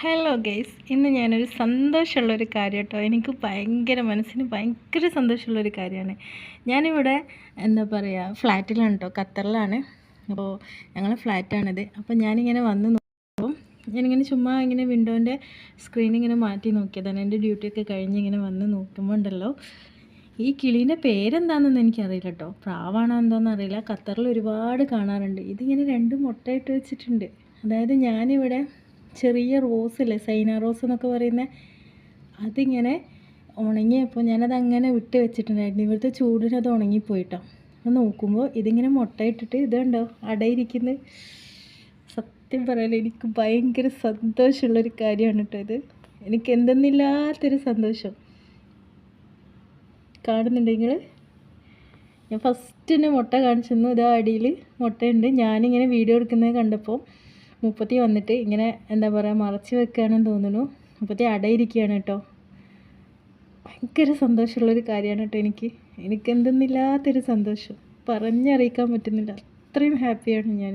Hello guys, ഇന്ന് ഞാനൊരു സന്തോഷമുള്ളൊരു കാര്യം കേട്ടോ. എനിക്ക് മനസ്സിന് ഭയങ്കര സന്തോഷമുള്ളൊരു കാര്യമാണ്. ഞാനിവിടെ എന്താ പറയുക, ഫ്ലാറ്റിലാണ് കേട്ടോ, ഖത്തറിലാണ്. അപ്പോൾ ഞങ്ങളെ ഫ്ലാറ്റാണിത്. അപ്പോൾ ഞാനിങ്ങനെ വന്ന് നോക്കുമ്പോൾ ഞാനിങ്ങനെ ചുമ്മാ ഇങ്ങനെ വിൻഡോൻ്റെ സ്ക്രീൻ ഇങ്ങനെ മാറ്റി നോക്കിയതാണ്. എൻ്റെ ഡ്യൂട്ടിയൊക്കെ കഴിഞ്ഞ് ഇങ്ങനെ വന്ന് നോക്കുമ്പോൾ ഉണ്ടല്ലോ, ഈ കിളീൻ്റെ പേരെന്താണെന്ന് എനിക്കറിയില്ല കേട്ടോ. പ്രാവാണോ എന്താണെന്ന് അറിയില്ല. ഖത്തറിൽ ഒരുപാട് കാണാറുണ്ട്. ഇതിങ്ങനെ രണ്ട് മുട്ടയിട്ട് വെച്ചിട്ടുണ്ട്. അതായത് ഞാനിവിടെ ചെറിയ റോസില്ലേ, സൈന റോസ് എന്നൊക്കെ പറയുന്നത്, അതിങ്ങനെ ഉണങ്ങിയപ്പോൾ ഞാനത് അങ്ങനെ വിട്ട് വെച്ചിട്ടുണ്ടായിരുന്നു. ഇവിടുത്തെ ചൂടിന് അത് ഉണങ്ങിപ്പോയിട്ടോ. അപ്പോൾ നോക്കുമ്പോൾ ഇതിങ്ങനെ മുട്ടയിട്ടിട്ട് ഇതുണ്ടോ അടയിരിക്കുന്നത്. സത്യം പറയാലോ, എനിക്ക് ഭയങ്കര സന്തോഷമുള്ളൊരു കാര്യമാണ് കേട്ടോ ഇത്. എനിക്ക് എന്തെന്നില്ലാത്തൊരു സന്തോഷം. കാണുന്നുണ്ടെങ്കിൽ ഞാൻ ഫസ്റ്റിന് മുട്ട കാണിച്ചു തന്നു. ഇതാ അടിയിൽ മുട്ടയുണ്ട്. ഞാനിങ്ങനെ വീഡിയോ എടുക്കുന്നത് കണ്ടപ്പോൾ മുപ്പത്തി വന്നിട്ട് ഇങ്ങനെ എന്താ പറയുക, മറച്ച് വെക്കുകയാണെന്ന് തോന്നുന്നു. മുപ്പത്തി അടയിരിക്കുകയാണ് കേട്ടോ. ഭയങ്കര സന്തോഷമുള്ളൊരു കാര്യമാണ് കേട്ടോ. എനിക്ക് എന്തെന്നില്ലാത്തൊരു സന്തോഷം പറഞ്ഞറിയിക്കാൻ പറ്റുന്നില്ല. അത്രയും ഹാപ്പിയാണ് ഞാൻ.